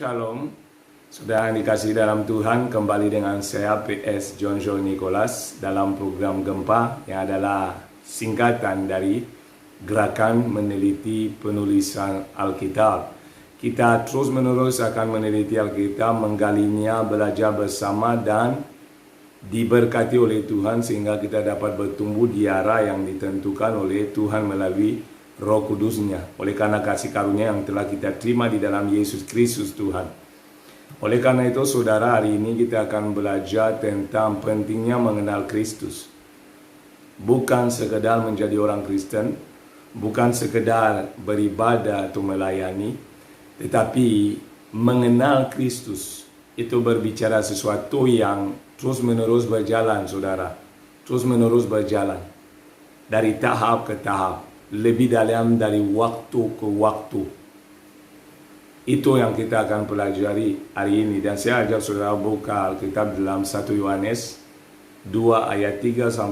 Shalom, sudah dikasih dalam Tuhan, kembali dengan saya PS John Nicholas dalam program Gempa yang adalah singkatan dari Gerakan Meneliti Penulisan Alkitab. Kita terus menerus akan meneliti Alkitab, menggalinya, belajar bersama dan diberkati oleh Tuhan sehingga kita dapat bertumbuh di arah yang ditentukan oleh Tuhan melalui Roh Kudusnya, oleh karena kasih karunia yang telah kita terima di dalam Yesus Kristus Tuhan. Oleh karena itu, saudara, hari ini kita akan belajar tentang pentingnya mengenal Kristus. Bukan sekedar menjadi orang Kristen, bukan sekedar beribadah atau melayani, tetapi mengenal Kristus. Itu berbicara sesuatu yang terus menerus berjalan, saudara. Terus menerus berjalan. Dari tahap ke tahap. Lebih dalam dari waktu ke waktu. Itu yang kita akan pelajari hari ini. Dan saya ajak saudara buka Alkitab dalam 1 Yohanes 2 ayat 3-6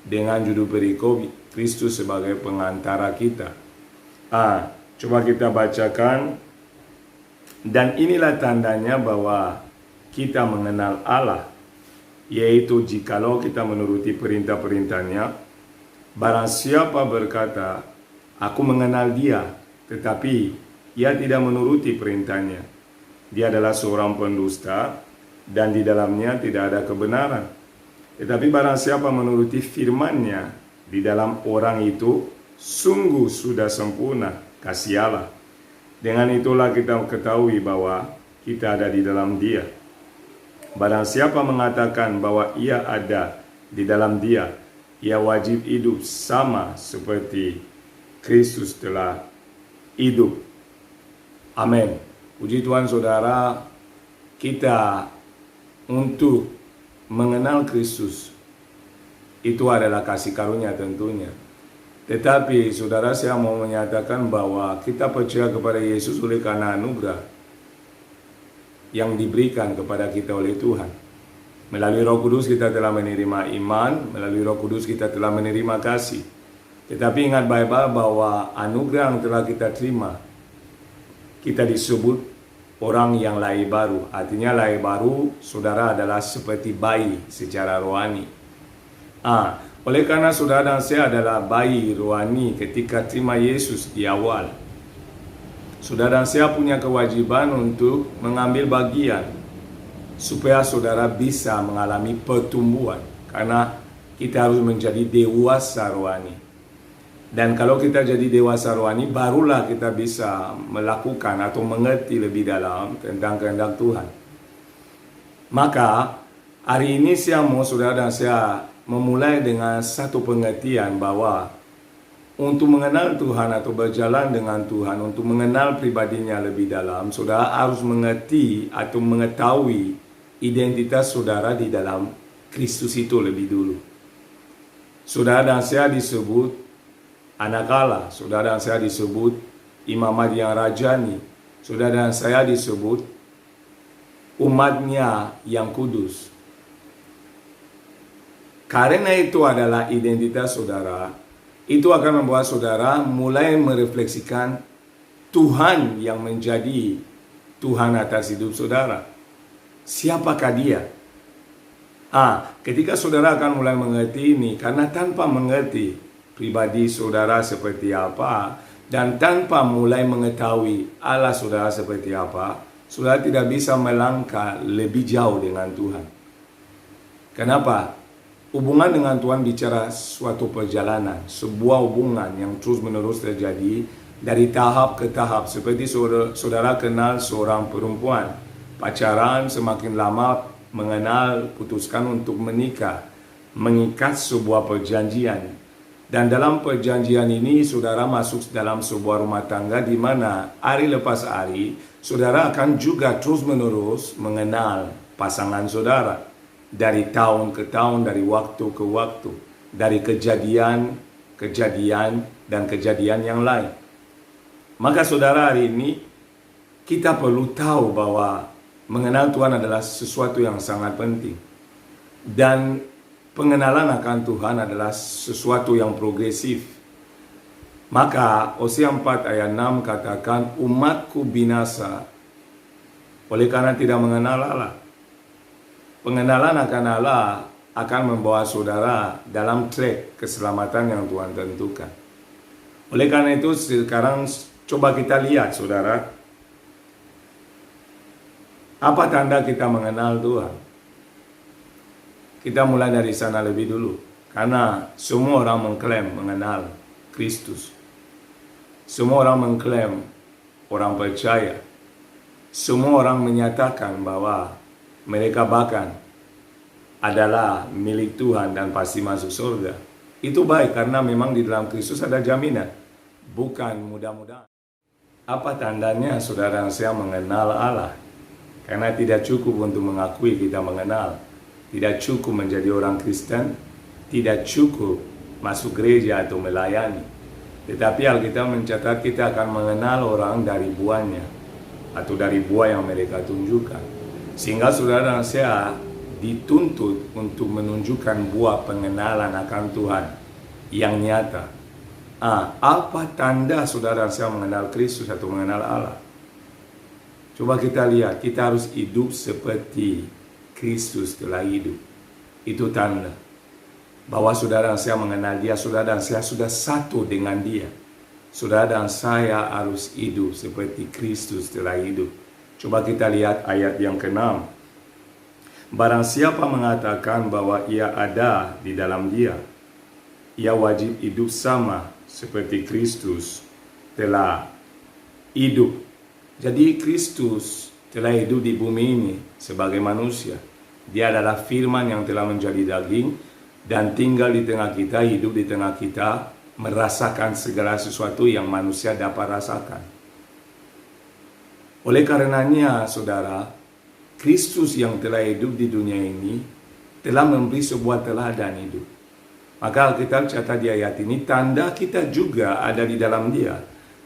dengan judul perikop Kristus sebagai pengantara kita. Coba kita bacakan. Dan inilah tandanya bahwa kita mengenal Allah, yaitu jikalau kita menuruti perintah-perintahnya. Barang siapa berkata, aku mengenal dia, tetapi ia tidak menuruti perintahnya, dia adalah seorang pendusta, dan di dalamnya tidak ada kebenaran. Tetapi barang siapa menuruti firman-Nya, di dalam orang itu sungguh sudah sempurna kasih Allah. Dengan itulah kita ketahui bahwa kita ada di dalam Dia. Barang siapa mengatakan bahwa ia ada di dalam Dia, ia wajib hidup sama seperti Kristus telah hidup. Amin. Puji Tuhan, saudara, kita untuk mengenal Kristus itu adalah kasih karunia tentunya. Tetapi saudara, saya mau menyatakan bahwa kita percaya kepada Yesus oleh karena anugerah yang diberikan kepada kita oleh Tuhan. Melalui Roh Kudus kita telah menerima iman, melalui Roh Kudus kita telah menerima kasih. Tetapi ingat baik-baik bahwa anugerah yang telah kita terima, kita disebut orang yang lahir baru. Artinya lahir baru, saudara, adalah seperti bayi secara rohani. Oleh karena saudara dan saya adalah bayi rohani ketika terima Yesus di awal, saudara dan saya punya kewajiban untuk mengambil bagian supaya saudara bisa mengalami pertumbuhan, karena kita harus menjadi dewasa rohani. Dan kalau kita jadi dewasa rohani, barulah kita bisa melakukan atau mengerti lebih dalam tentang kehendak Tuhan. Maka hari ini saya mau saudara dan saya memulai dengan satu pengertian bahwa untuk mengenal Tuhan atau berjalan dengan Tuhan, untuk mengenal pribadinya lebih dalam, saudara harus mengerti atau mengetahui identitas saudara di dalam Kristus itu lebih dulu. Saudara dan saya disebut anak Allah, saudara dan saya disebut imamat yang rajani, saudara dan saya disebut umatnya yang kudus. Karena itu adalah identitas saudara, itu akan membuat saudara mulai merefleksikan Tuhan yang menjadi Tuhan atas hidup saudara. Siapakah dia? Ketika saudara akan mulai mengerti ini, karena tanpa mengerti pribadi saudara seperti apa, dan tanpa mulai mengetahui Allah saudara seperti apa, saudara tidak bisa melangkah lebih jauh dengan Tuhan. Kenapa? Hubungan dengan Tuhan bicara suatu perjalanan, sebuah hubungan yang terus menerus terjadi dari tahap ke tahap. Seperti saudara kenal seorang perempuan, pacaran, semakin lama mengenal, putuskan untuk menikah, mengikat sebuah perjanjian. Dan dalam perjanjian ini saudara masuk dalam sebuah rumah tangga di mana hari lepas hari saudara akan juga terus menerus mengenal pasangan saudara. Dari tahun ke tahun, dari waktu ke waktu, dari kejadian, dan kejadian yang lain. Maka saudara, hari ini kita perlu tahu bahwa mengenal Tuhan adalah sesuatu yang sangat penting. Dan pengenalan akan Tuhan adalah sesuatu yang progresif. Maka Hosea 4 ayat 6 katakan, umatku binasa oleh karena tidak mengenal Allah. Pengenalan akan Allah akan membawa saudara dalam trek keselamatan yang Tuhan tentukan. Oleh karena itu sekarang coba kita lihat saudara, apa tanda kita mengenal Tuhan? Kita mulai dari sana lebih dulu. Karena semua orang mengklaim mengenal Kristus. Semua orang mengklaim orang percaya. Semua orang menyatakan bahwa mereka bahkan adalah milik Tuhan dan pasti masuk surga. Itu baik karena memang di dalam Kristus ada jaminan. Bukan mudah-mudahan. Apa tandanya saudara saya mengenal Allah? Karena tidak cukup untuk mengakui kita mengenal. Tidak cukup menjadi orang Kristen. Tidak cukup masuk gereja atau melayani. Tetapi Alkitab mencatat kita akan mengenal orang dari buahnya. Atau dari buah yang mereka tunjukkan. Sehingga saudara dan saya dituntut untuk menunjukkan buah pengenalan akan Tuhan yang nyata. Apa tanda saudara dan saya mengenal Kristus atau mengenal Allah? Coba kita lihat, kita harus hidup seperti Kristus telah hidup. Itu tanda bahwa saudara dan saya mengenal dia, saudara dan saya sudah satu dengan dia. Saudara dan saya harus hidup seperti Kristus telah hidup. Coba kita lihat ayat yang ke-6. Barang siapa mengatakan bahwa ia ada di dalam dia, ia wajib hidup sama seperti Kristus telah hidup. Jadi Kristus telah hidup di bumi ini sebagai manusia. Dia adalah firman yang telah menjadi daging dan tinggal di tengah kita, hidup di tengah kita, merasakan segala sesuatu yang manusia dapat rasakan. Oleh karenanya, saudara, Kristus yang telah hidup di dunia ini telah memberi sebuah teladan hidup. Maka Alkitab catat di ayat ini, tanda kita juga ada di dalam dia.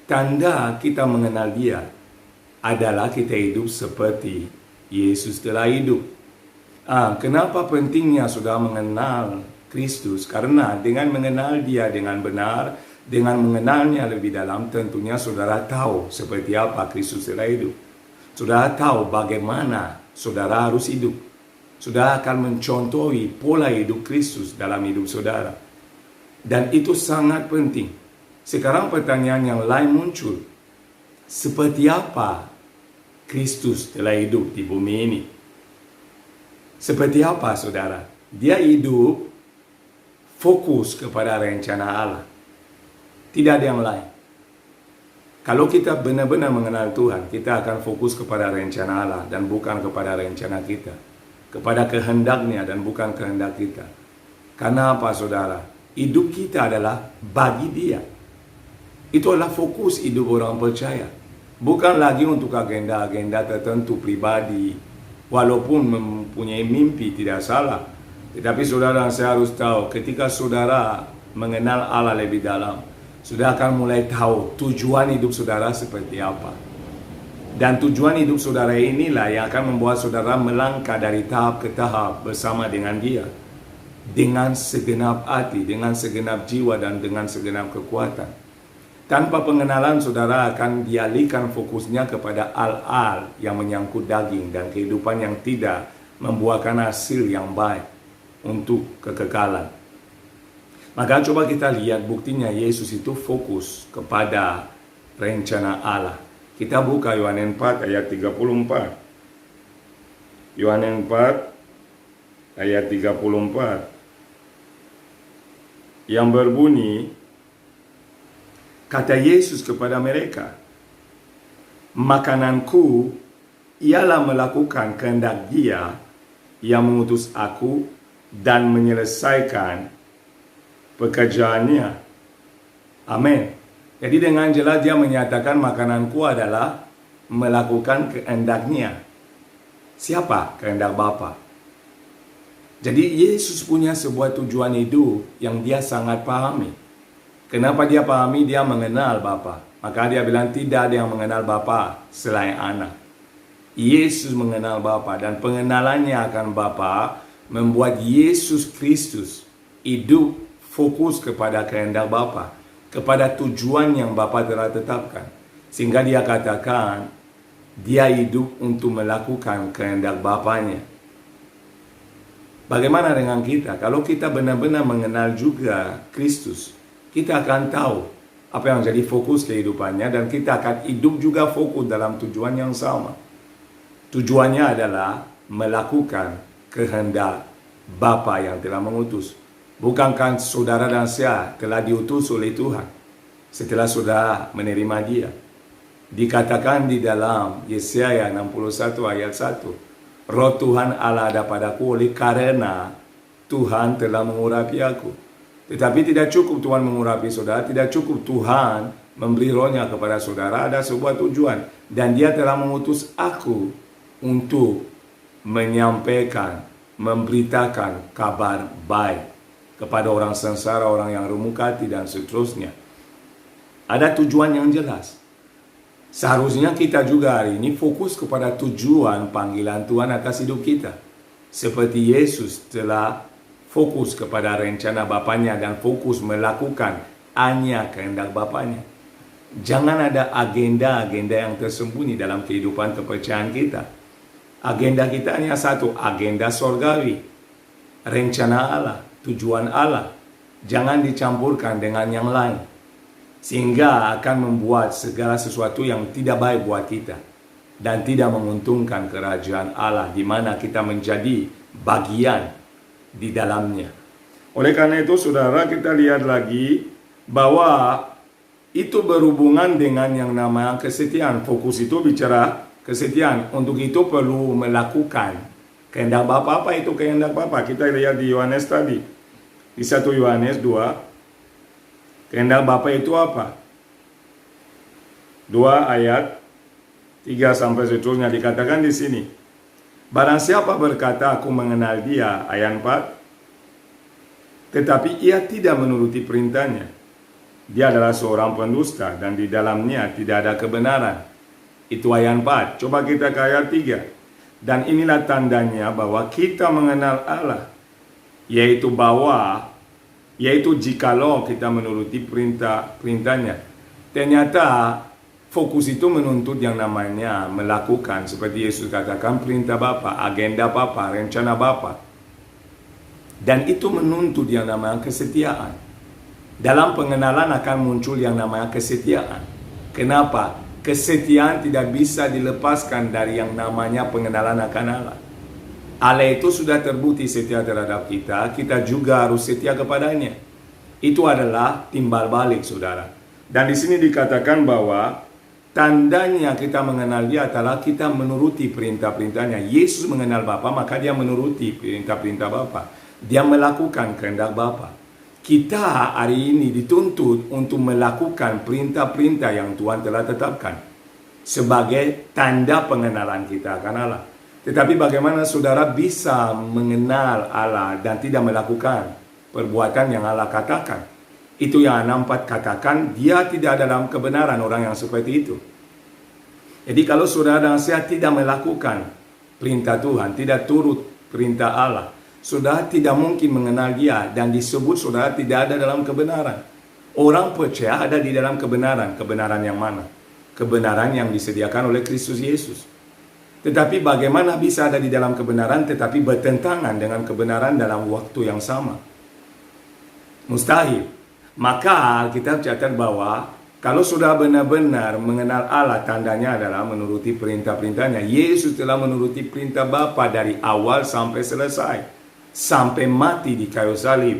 Tanda kita mengenal dia adalah kita hidup seperti Yesus telah hidup. Kenapa pentingnya saudara mengenal Kristus? Karena dengan mengenal dia dengan benar, dengan mengenalnya lebih dalam, tentunya saudara tahu seperti apa Kristus telah hidup. Saudara tahu bagaimana saudara harus hidup. Saudara akan mencontohi pola hidup Kristus dalam hidup saudara. Dan itu sangat penting. Sekarang pertanyaan yang lain muncul. Seperti apa Kristus telah hidup di bumi ini? Seperti apa saudara? Dia hidup fokus kepada rencana Allah. Tidak ada yang lain. Kalau kita benar-benar mengenal Tuhan, kita akan fokus kepada rencana Allah dan bukan kepada rencana kita. Kepada kehendaknya dan bukan kehendak kita. Karena apa saudara? Hidup kita adalah bagi dia. Itu adalah fokus hidup orang percaya. Bukan lagi untuk agenda-agenda tertentu pribadi. Walaupun mempunyai mimpi tidak salah. Tetapi saudara, saya harus tahu ketika saudara mengenal Allah lebih dalam, saudara akan mulai tahu tujuan hidup saudara seperti apa. Dan tujuan hidup saudara inilah yang akan membuat saudara melangkah dari tahap ke tahap bersama dengan dia. Dengan segenap hati, dengan segenap jiwa dan dengan segenap kekuatan. Tanpa pengenalan, saudara akan dialihkan fokusnya kepada hal-hal yang menyangkut daging dan kehidupan yang tidak membuahkan hasil yang baik untuk kekekalan. Maka coba kita lihat buktinya Yesus itu fokus kepada rencana Allah. Kita buka Yohanes 4 ayat 34. Yohanes 4 ayat 34. Yang berbunyi, kata Yesus kepada mereka, makananku ialah melakukan kehendak Dia yang mengutus aku dan menyelesaikan pekerjaannya. Amin. Jadi dengan jelas dia menyatakan makananku adalah melakukan kehendaknya. Siapa? Kehendak Bapa. Jadi Yesus punya sebuah tujuan hidup yang dia sangat pahami. Kenapa dia pahami? Dia mengenal Bapa. Maka dia bilang tidak ada yang mengenal Bapa selain Anak. Yesus mengenal Bapa dan pengenalannya akan Bapa membuat Yesus Kristus hidup fokus kepada kehendak Bapa, kepada tujuan yang Bapa telah tetapkan. Sehingga dia katakan Dia hidup untuk melakukan kehendak Bapanya. Bagaimana dengan kita? Kalau kita benar-benar mengenal juga Kristus, kita akan tahu apa yang jadi fokus kehidupannya, dan kita akan hidup juga fokus dalam tujuan yang sama. Tujuannya adalah melakukan kehendak Bapa yang telah mengutus. Bukankah saudara dan saya telah diutus oleh Tuhan setelah saudara menerima Dia? Dikatakan di dalam Yesaya 61 ayat 1, Roh Tuhan Allah ada padaku oleh karena Tuhan telah mengurapi aku. Tetapi tidak cukup Tuhan mengurapi saudara, tidak cukup Tuhan memberi rohnya kepada saudara, ada sebuah tujuan. Dan Dia telah mengutus aku untuk menyampaikan, memberitakan kabar baik kepada orang sengsara, orang yang remuk hati, dan seterusnya. Ada tujuan yang jelas. Seharusnya kita juga hari ini fokus kepada tujuan panggilan Tuhan atas hidup kita. Seperti Yesus telah fokus kepada rencana Bapanya dan fokus melakukan hanya kehendak Bapanya. Jangan ada agenda-agenda yang tersembunyi dalam kehidupan kepercayaan kita. Agenda kita hanya satu, agenda sorgawi. Rencana Allah, tujuan Allah. Jangan dicampurkan dengan yang lain, sehingga akan membuat segala sesuatu yang tidak baik buat kita dan tidak menguntungkan kerajaan Allah, di mana kita menjadi bagian di dalamnya. Oleh karena itu, saudara, kita lihat lagi bahwa itu berhubungan dengan yang namanya kesetiaan. Fokus itu bicara kesetiaan. Untuk itu perlu melakukan kehendak Bapa. Apa itu kehendak Bapa? Kita lihat di Yohanes tadi, di 1 Yohanes 2. Kehendak Bapa itu apa? 2 ayat 3 sampai seterusnya dikatakan di sini. Barang siapa berkata aku mengenal Dia, ayat 4, tetapi ia tidak menuruti perintahnya, dia adalah seorang pendusta dan di dalamnya tidak ada kebenaran. Itu ayat 4. Coba kita ke ayat 3. Dan inilah tandanya bahwa kita mengenal Allah, yaitu jikalau kita menuruti perintahnya. Ternyata fokus itu menuntut yang namanya melakukan, seperti Yesus katakan, perintah Bapa, agenda Bapa, rencana Bapa. Dan itu menuntut yang namanya kesetiaan. Dalam pengenalan akan muncul yang namanya kesetiaan. Kenapa? Kesetiaan tidak bisa dilepaskan dari yang namanya pengenalan akan Allah. Allah itu sudah terbukti setia terhadap kita, kita juga harus setia kepadanya. Itu adalah timbal balik, saudara. Dan di sini dikatakan bahwa tandanya kita mengenal Dia adalah kita menuruti perintah-perintahnya. Yesus mengenal Bapa, maka Dia menuruti perintah-perintah Bapa. Dia melakukan kehendak Bapa. Kita hari ini dituntut untuk melakukan perintah-perintah yang Tuhan telah tetapkan sebagai tanda pengenalan kita akan Allah. Tetapi bagaimana saudara bisa mengenal Allah dan tidak melakukan perbuatan yang Allah katakan? Itu yang 4 katakan, dia tidak dalam kebenaran orang yang seperti itu. Jadi kalau saudara dan saya tidak melakukan perintah Tuhan, tidak turut perintah Allah, saudara tidak mungkin mengenal Dia dan disebut saudara tidak ada dalam kebenaran. Orang percaya ada di dalam kebenaran. Kebenaran yang mana? Kebenaran yang disediakan oleh Kristus Yesus. Tetapi bagaimana bisa ada di dalam kebenaran tetapi bertentangan dengan kebenaran dalam waktu yang sama? Mustahil. Maka Alkitab catat bahwa kalau sudah benar-benar mengenal Allah, tandanya adalah menuruti perintah-perintahnya. Yesus telah menuruti perintah Bapa dari awal sampai selesai, sampai mati di kayu salib.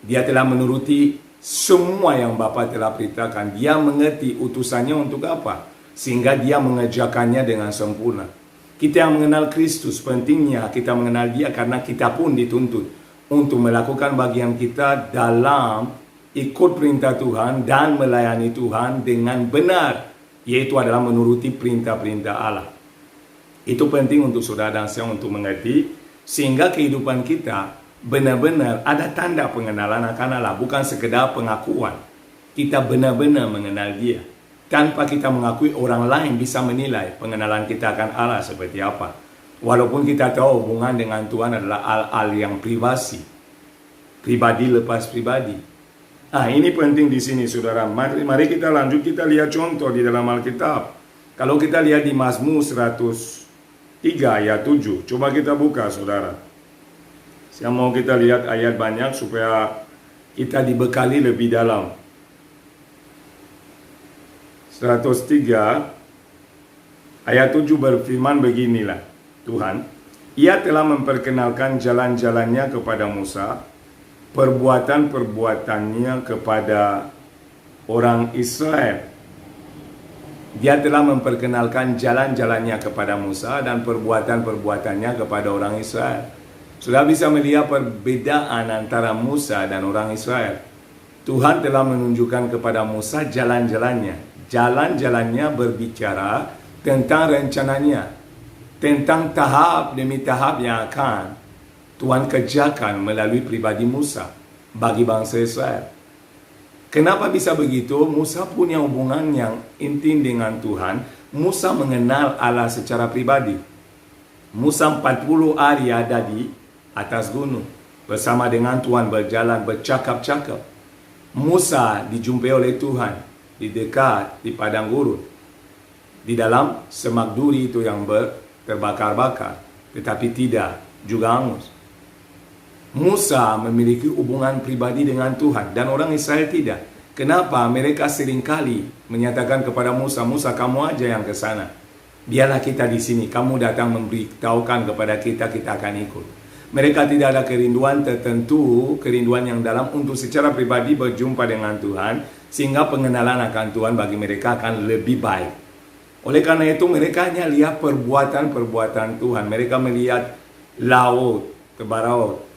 Dia telah menuruti semua yang Bapa telah perintahkan. Dia mengerti utusannya untuk apa, sehingga dia mengerjakannya dengan sempurna. Kita yang mengenal Kristus, pentingnya kita mengenal Dia karena kita pun dituntut untuk melakukan bagian kita dalam ikut perintah Tuhan dan melayani Tuhan dengan benar, yaitu adalah menuruti perintah-perintah Allah. Itu penting untuk saudara dan saya untuk mengerti, sehingga kehidupan kita benar-benar ada tanda pengenalan akan Allah, bukan sekedar pengakuan. Kita benar-benar mengenal Dia. Tanpa kita mengakui, orang lain bisa menilai pengenalan kita akan Allah seperti apa. Walaupun kita tahu hubungan dengan Tuhan adalah hal-hal yang privasi, pribadi lepas pribadi. Ini penting di sini, saudara. Mari kita lanjut, kita lihat contoh di dalam Alkitab. Kalau kita lihat di Mazmur 103 ayat 7, coba kita buka saudara. Saya mau kita lihat ayat banyak supaya kita dibekali lebih dalam. 103 ayat 7 berfirman beginilah Tuhan, Ia telah memperkenalkan jalan-jalannya kepada Musa, perbuatan-perbuatannya kepada orang Israel. Dia telah memperkenalkan jalan-jalannya kepada Musa dan perbuatan-perbuatannya kepada orang Israel. Sudah bisa melihat perbedaan antara Musa dan orang Israel. Tuhan telah menunjukkan kepada Musa jalan-jalannya. Jalan-jalannya berbicara tentang rencananya, tentang tahap demi tahap yang akan Tuhan kerjakan melalui pribadi Musa bagi bangsa Israel. Kenapa bisa begitu? Musa punya hubungan yang intim dengan Tuhan. Musa mengenal Allah secara pribadi. Musa 40 hari ada di atas gunung bersama dengan Tuhan, berjalan, bercakap-cakap. Musa dijumpai oleh Tuhan di dekat di padang gurun, di dalam semak duri itu yang terbakar-bakar, tetapi tidak juga hangus. Musa memiliki hubungan pribadi dengan Tuhan dan orang Israel tidak. Kenapa? Mereka seringkali menyatakan kepada Musa, Musa kamu aja yang ke sana. Biarlah kita di sini, kamu datang memberitahukan kepada kita, kita akan ikut. Mereka tidak ada kerinduan tertentu, kerinduan yang dalam untuk secara pribadi berjumpa dengan Tuhan, sehingga pengenalan akan Tuhan bagi mereka akan lebih baik. Oleh karena itu mereka hanya lihat perbuatan-perbuatan Tuhan. Mereka melihat laut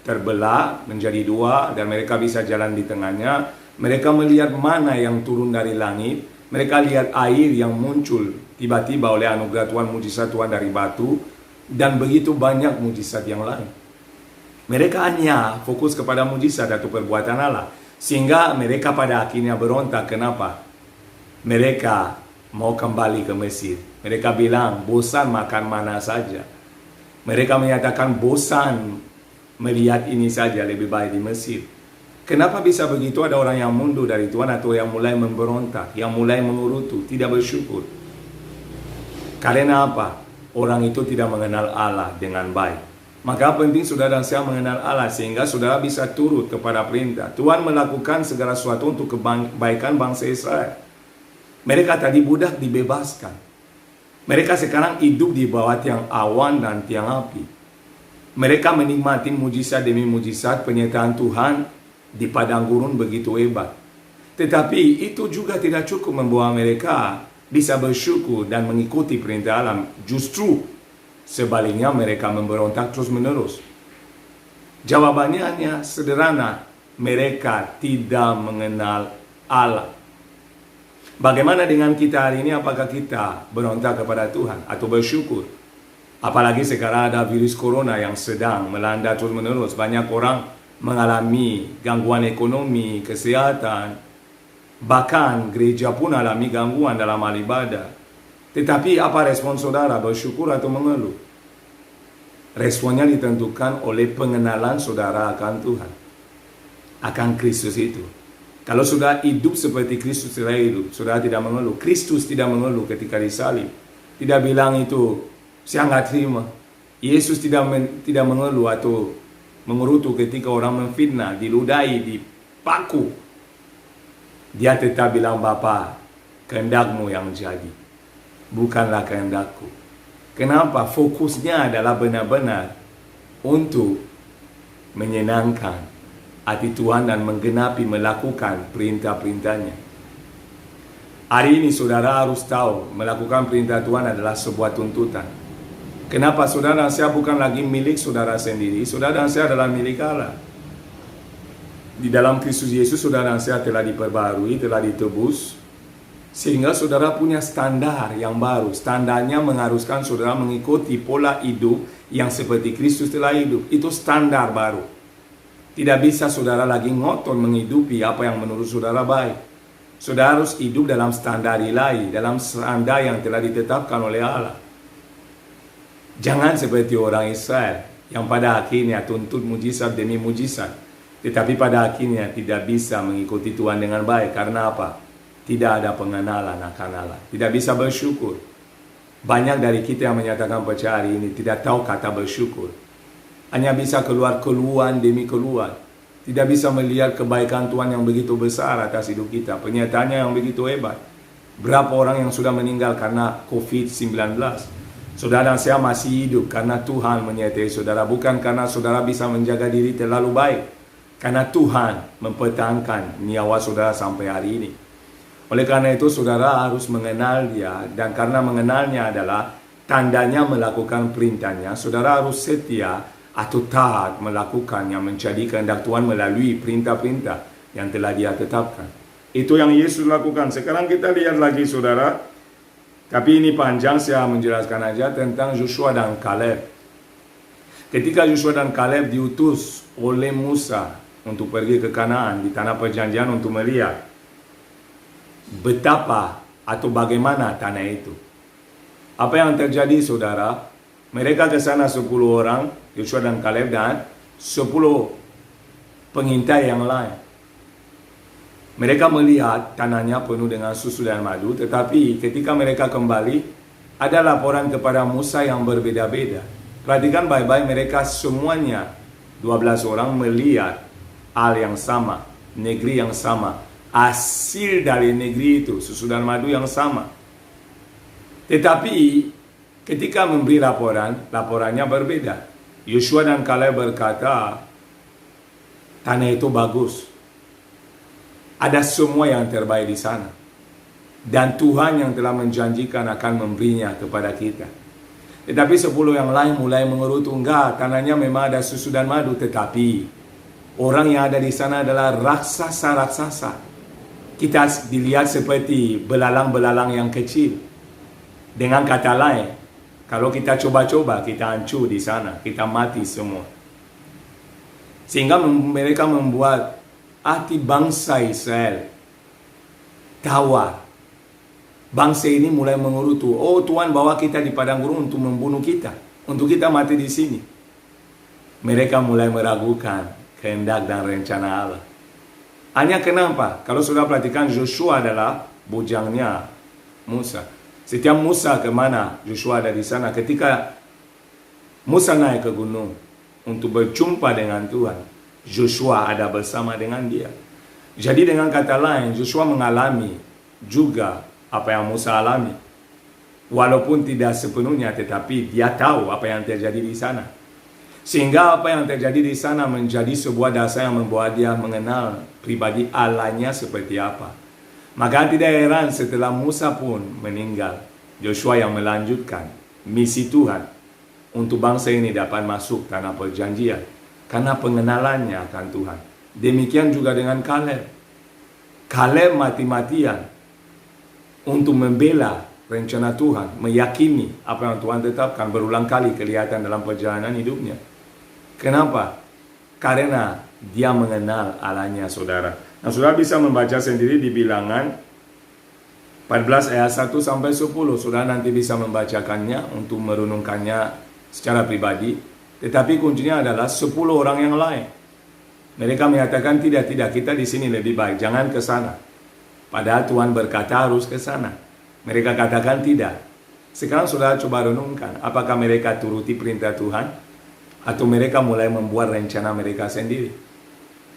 terbelah menjadi dua dan mereka bisa jalan di tengahnya. Mereka melihat mana yang turun dari langit. Mereka lihat air yang muncul tiba-tiba oleh anugerah Tuhan, mujizat Tuhan dari batu, dan begitu banyak mujizat yang lain. Mereka hanya fokus kepada mujizat atau perbuatan Allah, sehingga mereka pada akhirnya berontak. Kenapa? Mereka mau kembali ke Mesir. Mereka bilang bosan makan mana saja. Mereka menyatakan bosan melihat ini saja, lebih baik di Mesir. Kenapa bisa begitu? Ada orang yang mundur dari Tuhan atau yang mulai memberontak, yang mulai mengurutu, tidak bersyukur. Karena apa? Orang itu tidak mengenal Allah dengan baik. Maka penting saudara dan saya mengenal Allah sehingga saudara bisa turut kepada perintah. Tuhan melakukan segala sesuatu untuk kebaikan bangsa Israel. Mereka tadi budak dibebaskan. Mereka sekarang hidup di bawah tiang awan dan tiang api. Mereka menikmati mujizat demi mujizat penyertaan Tuhan di padang gurun begitu hebat. Tetapi itu juga tidak cukup membawa mereka bisa bersyukur dan mengikuti perintah Allah. Justru sebaliknya mereka memberontak terus menerus. Jawabannya hanya sederhana. Mereka tidak mengenal Allah. Bagaimana dengan kita hari ini? Apakah kita berontak kepada Tuhan atau bersyukur? Apalagi sekarang ada virus corona yang sedang melanda terus menerus. Banyak orang mengalami gangguan ekonomi, kesehatan. Bahkan gereja pun alami gangguan dalam hal ibadah. Tetapi apa respon saudara? Bersyukur atau mengeluh? Responnya ditentukan oleh pengenalan saudara akan Tuhan, akan Kristus itu. Kalau sudah hidup seperti Kristus telah hidup, saudara tidak mengeluh. Kristus tidak mengeluh ketika disalib. Tidak bilang itu, saya nggak terima. Yesus tidak mengeluh atau mengerutu ketika orang memfitnah, diludahi, dipaku. Dia tetap bilang, Bapa, kehendakmu yang jadi, bukanlah kehendakku. Kenapa? Fokusnya adalah benar-benar untuk menyenangkan hati Tuhan dan menggenapi melakukan perintah-perintahnya. Hari ini saudara harus tahu melakukan perintah Tuhan adalah sebuah tuntutan. Kenapa? Saudara dan saya bukan lagi milik saudara sendiri. Saudara dan saya adalah milik Allah. Di dalam Kristus Yesus saudara dan saya telah diperbarui, telah ditebus, sehingga saudara punya standar yang baru. Standarnya mengharuskan saudara mengikuti pola hidup yang seperti Kristus telah hidup. Itu standar baru. Tidak bisa saudara lagi ngotot menghidupi apa yang menurut saudara baik. Saudara harus hidup dalam standar ilahi, dalam standar yang telah ditetapkan oleh Allah. Jangan seperti orang Israel yang pada akhirnya tuntut mujizat demi mujizat, tetapi pada akhirnya tidak bisa mengikuti Tuhan dengan baik. Karena apa? Tidak ada pengenalan akan Allah. Tidak bisa bersyukur. Banyak dari kita yang menyatakan percaya hari ini tidak tahu kata bersyukur. Hanya bisa keluar keluhan demi keluhan. Tidak bisa melihat kebaikan Tuhan yang begitu besar atas hidup kita. Penyertaannya yang begitu hebat. Berapa orang yang sudah meninggal karena COVID-19. Saudara dan saya masih hidup karena Tuhan menyertai saudara. Bukan karena saudara bisa menjaga diri terlalu baik. Karena Tuhan mempertahankan nyawa saudara sampai hari ini. Oleh karena itu saudara harus mengenal Dia. Dan karena mengenalnya adalah tandanya melakukan perintahnya. Saudara harus setia atau taat melakukan yang menjadi kehendak Tuhan melalui perintah-perintah yang telah Dia tetapkan. Itu yang Yesus lakukan. Sekarang kita lihat lagi saudara. Tapi ini panjang, saya menjelaskan aja tentang Joshua dan Kaleb. Ketika Joshua dan Kaleb diutus oleh Musa untuk pergi ke Kanaan di tanah perjanjian untuk melihat betapa atau bagaimana tanah itu. Apa yang terjadi saudara? Mereka ke sana 10 orang, Joshua dan Kaleb dan 10 pengintai yang lain. Mereka melihat tanahnya penuh dengan susu dan madu, tetapi ketika mereka kembali, ada laporan kepada Musa yang berbeda-beda. Perhatikan baik-baik, mereka semuanya 12 orang melihat hal yang sama, negeri yang sama, hasil dari negeri itu, susu dan madu yang sama. Tetapi ketika memberi laporannya berbeda. Joshua dan Kaleb berkata, tanah itu bagus. Ada semua yang terbaik di sana. Dan Tuhan yang telah menjanjikan akan memberinya kepada kita. Tetapi 10 yang lain mulai mengerutu, enggak, tanahnya memang ada susu dan madu. Tetapi orang yang ada di sana adalah raksasa-raksasa. Kita dilihat seperti belalang-belalang yang kecil. Dengan kata lain, kalau kita coba-coba, kita hancur di sana. Kita mati semua. Sehingga mereka membuat hati bangsa Israel tawar. Bangsa ini mulai mengerutu. Oh, Tuhan bawa kita di padang gurun untuk membunuh kita. Untuk kita mati di sini. Mereka mulai meragukan kehendak dan rencana Allah. Hanya kenapa? Kalau sudah perhatikan, Joshua adalah bujangnya Musa. Setiap Musa kemana, Joshua ada di sana. Ketika Musa naik ke gunung untuk berjumpa dengan Tuhan, Joshua ada bersama dengan dia. Jadi dengan kata lain, Joshua mengalami juga apa yang Musa alami. Walaupun tidak sepenuhnya, tetapi dia tahu apa yang terjadi di sana. Sehingga apa yang terjadi di sana menjadi sebuah dasar yang membuat dia mengenal pribadi Allahnya seperti apa. Maka tidak heran setelah Musa pun meninggal, Joshua yang melanjutkan misi Tuhan untuk bangsa ini dapat masuk tanah perjanjian. Karena pengenalannya akan Tuhan. Demikian juga dengan Kaleb. Kaleb mati-matian untuk membela rencana Tuhan, meyakini apa yang Tuhan tetapkan, berulang kali kelihatan dalam perjalanan hidupnya. Kenapa? Karena dia mengenal Allahnya, saudara. Nah, saudara bisa membaca sendiri di Bilangan 14 ayat 1 sampai 10. Saudara nanti bisa membacakannya untuk merenungkannya secara pribadi. Tetapi kuncinya adalah 10 orang yang lain. Mereka menyatakan tidak, kita di sini lebih baik, jangan ke sana. Padahal Tuhan berkata harus ke sana. Mereka katakan tidak. Sekarang saudara coba renungkan, apakah mereka turuti perintah Tuhan atau mereka mulai membuat rencana mereka sendiri?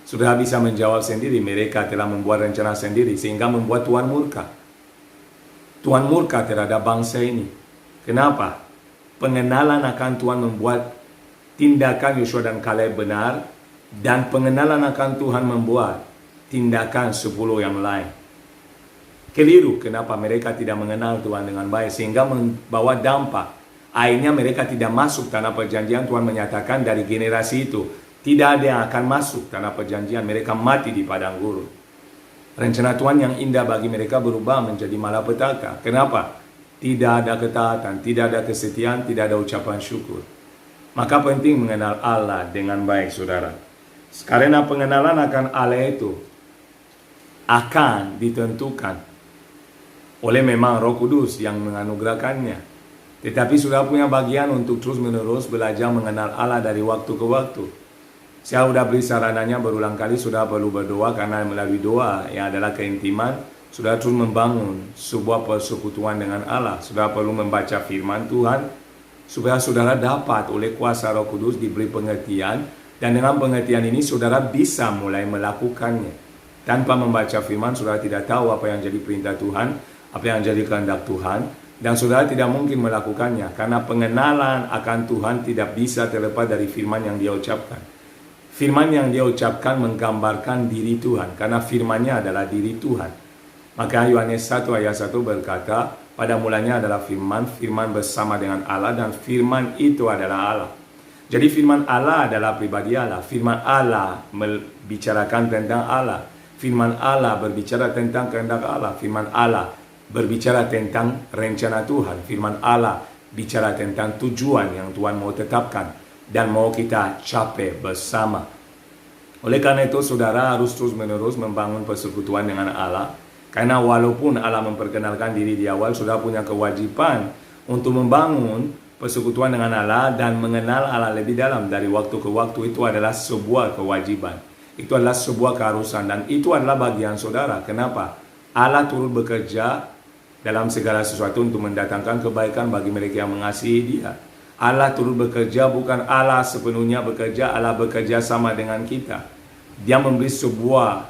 Saudara bisa menjawab sendiri, mereka telah membuat rencana sendiri sehingga membuat Tuhan murka. Tuhan murka terhadap bangsa ini. Kenapa? Pengenalan akan Tuhan membuat tindakan Joshua dan Kaleb benar, dan pengenalan akan Tuhan membuat tindakan 10 yang lain keliru. Kenapa? Mereka tidak mengenal Tuhan dengan baik, sehingga membawa dampak. Akhirnya mereka tidak masuk tanah perjanjian. Tuhan menyatakan dari generasi itu tidak ada yang akan masuk tanah perjanjian. Mereka mati di padang gurun. Rencana Tuhan yang indah bagi mereka berubah menjadi malapetaka. Kenapa? Tidak ada ketaatan, tidak ada kesetiaan, tidak ada ucapan syukur. Maka penting mengenal Allah dengan baik, saudara. Karena pengenalan akan Allah itu akan ditentukan oleh memang Roh Kudus yang menganugerahkannya. Tetapi sudah punya bagian untuk terus-menerus belajar mengenal Allah dari waktu ke waktu. Saya sudah beri sarananya berulang kali, sudah perlu berdoa, karena melalui doa yang adalah keintiman, saudara terus membangun sebuah persekutuan dengan Allah. Saudara perlu membaca firman Tuhan, supaya saudara dapat oleh kuasa Roh Kudus diberi pengertian, dan dengan pengertian ini saudara bisa mulai melakukannya. Tanpa membaca firman, saudara tidak tahu apa yang jadi perintah Tuhan, apa yang jadi kehendak Tuhan, dan saudara tidak mungkin melakukannya, karena pengenalan akan Tuhan tidak bisa terlepas dari firman yang dia ucapkan. Firman yang dia ucapkan menggambarkan diri Tuhan, karena firman-Nya adalah diri Tuhan. Maka Yohanes 1 ayat 1 berkata, pada mulanya adalah firman, firman bersama dengan Allah, dan firman itu adalah Allah. Jadi firman Allah adalah pribadi Allah. Firman Allah membicarakan tentang Allah. Firman Allah berbicara tentang kehendak Allah. Firman Allah berbicara tentang rencana Tuhan. Firman Allah bicara tentang tujuan yang Tuhan mau tetapkan dan mau kita capai bersama. Oleh karena itu, saudara harus terus-menerus membangun persekutuan dengan Allah. Karena walaupun Allah memperkenalkan diri di awal, saudara punya kewajiban untuk membangun persekutuan dengan Allah dan mengenal Allah lebih dalam dari waktu ke waktu. Itu adalah sebuah kewajiban. Itu adalah sebuah keharusan, dan itu adalah bagian saudara. Kenapa? Allah turut bekerja dalam segala sesuatu untuk mendatangkan kebaikan bagi mereka yang mengasihi Dia. Allah turut bekerja, bukan Allah sepenuhnya bekerja, Allah bekerja sama dengan kita. Dia memberi sebuah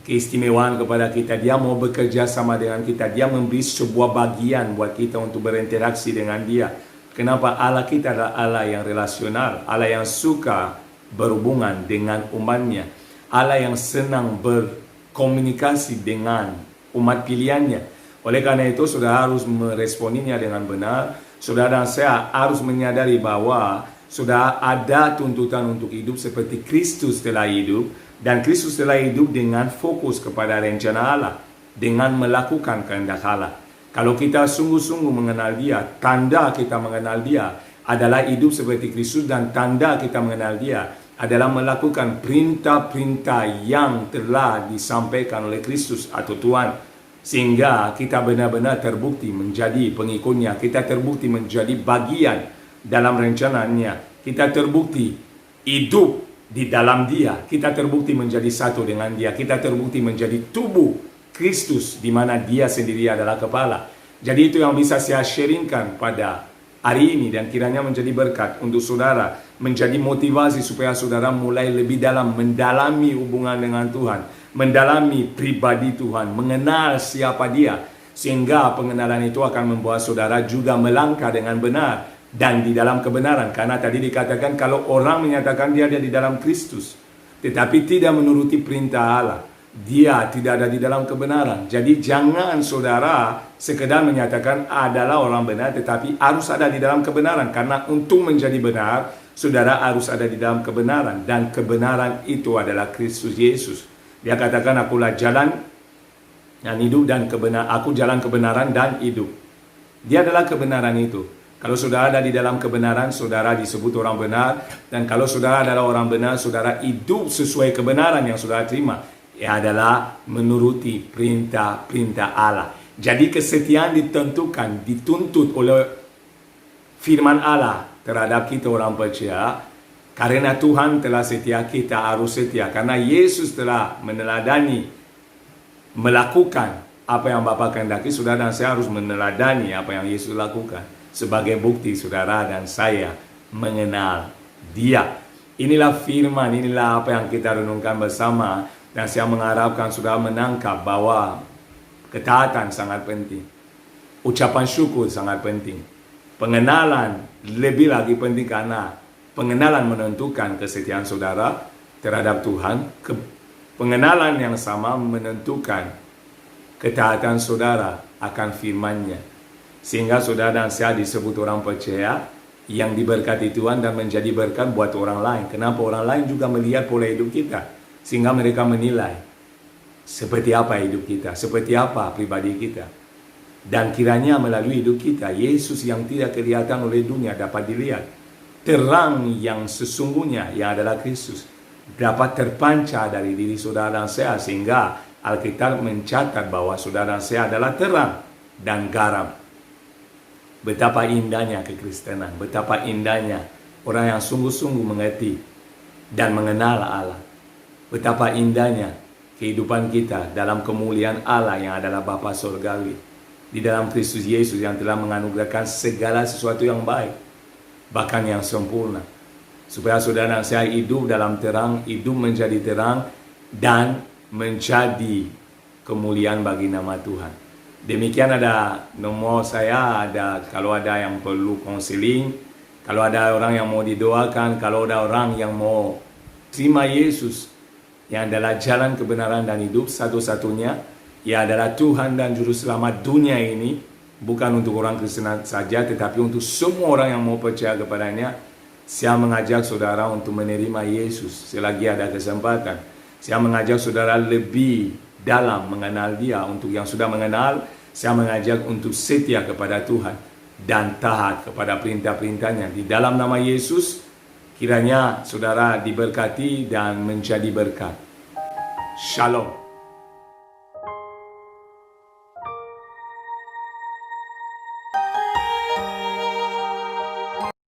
keistimewaan kepada kita, Dia mau bekerja sama dengan kita, Dia memberi sebuah bagian buat kita untuk berinteraksi dengan Dia. Kenapa? Allah kita adalah Allah yang relasional, Allah yang suka berhubungan dengan umatnya, Allah yang senang berkomunikasi dengan umat pilihannya. Oleh karena itu, saudara harus meresponinya dengan benar. Saudara dan saya harus menyadari bahwa sudah ada tuntutan untuk hidup seperti Kristus telah hidup, dan Kristus telah hidup dengan fokus kepada rencana Allah, dengan melakukan kehendak Allah. Kalau kita sungguh-sungguh mengenal Dia, tanda kita mengenal Dia adalah hidup seperti Kristus, dan tanda kita mengenal Dia adalah melakukan perintah-perintah yang telah disampaikan oleh Kristus atau Tuhan. Sehingga kita benar-benar terbukti menjadi pengikutnya, kita terbukti menjadi bagian dalam rencananya, kita terbukti hidup di dalam Dia, kita terbukti menjadi satu dengan Dia, kita terbukti menjadi tubuh Kristus di mana Dia sendiri adalah kepala. Jadi itu yang bisa saya sharingkan pada hari ini, dan kiranya menjadi berkat untuk saudara, menjadi motivasi supaya saudara mulai lebih dalam mendalami hubungan dengan Tuhan, mendalami pribadi Tuhan, mengenal siapa Dia, sehingga pengenalan itu akan membuat saudara juga melangkah dengan benar dan di dalam kebenaran. Karena tadi dikatakan kalau orang menyatakan dia ada di dalam Kristus, tetapi tidak menuruti perintah Allah, dia tidak ada di dalam kebenaran. Jadi jangan saudara sekedar menyatakan adalah orang benar, tetapi harus ada di dalam kebenaran. Karena untuk menjadi benar, saudara harus ada di dalam kebenaran, dan kebenaran itu adalah Kristus Yesus. Dia katakan, akulah jalan dan hidup dan kebenaran. Aku jalan kebenaran dan hidup. Dia adalah kebenaran itu. Kalau saudara ada di dalam kebenaran, saudara disebut orang benar. Dan kalau saudara adalah orang benar, saudara hidup sesuai kebenaran yang saudara terima. Ia adalah menuruti perintah-perintah Allah. Jadi kesetiaan ditentukan, dituntut oleh firman Allah terhadap kita orang percaya. Karena Tuhan telah setia, kita harus setia. Karena Yesus telah meneladani, melakukan apa yang Bapa kehendaki, saudara dan saya harus meneladani apa yang Yesus lakukan. Sebagai bukti saudara dan saya mengenal Dia. Inilah firman, inilah apa yang kita renungkan bersama. Dan saya mengharapkan saudara menangkap bahwa ketaatan sangat penting. Ucapan syukur sangat penting. Pengenalan lebih lagi penting, karena pengenalan menentukan kesetiaan saudara terhadap Tuhan. Pengenalan yang sama menentukan ketaatan saudara akan firman-Nya. Sehingga saudara dan saya disebut orang percaya yang diberkati Tuhan dan menjadi berkat buat orang lain. Kenapa? Orang lain juga melihat pola hidup kita, sehingga mereka menilai seperti apa hidup kita, seperti apa pribadi kita. Dan kiranya melalui hidup kita, Yesus yang tidak kelihatan oleh dunia dapat dilihat. Terang yang sesungguhnya, yang adalah Kristus, dapat terpancar dari diri saudara dan saya. Sehingga Alkitab mencatat bahwa saudara dan saya adalah terang dan garam. Betapa indahnya kekristenan, betapa indahnya orang yang sungguh-sungguh mengerti dan mengenal Allah. Betapa indahnya kehidupan kita dalam kemuliaan Allah yang adalah Bapa Surgawi, di dalam Kristus Yesus yang telah menganugerahkan segala sesuatu yang baik, bahkan yang sempurna, supaya saudara dan saya hidup dalam terang, hidup menjadi terang, dan menjadi kemuliaan bagi nama Tuhan. Demikian ada nomor saya, ada kalau ada yang perlu konseling, kalau ada orang yang mau didoakan, kalau ada orang yang mau terima Yesus yang adalah jalan kebenaran dan hidup satu-satunya, ia adalah Tuhan dan Juru Selamat dunia ini, bukan untuk orang Kristen saja, tetapi untuk semua orang yang mau percaya kepadanya. Saya mengajak saudara untuk menerima Yesus selagi ada kesempatan. Saya mengajak saudara lebih dalam mengenal Dia. Untuk yang sudah mengenal, saya mengajak untuk setia kepada Tuhan dan taat kepada perintah-perintahnya. Di dalam nama Yesus, kiranya saudara diberkati dan menjadi berkat. Shalom.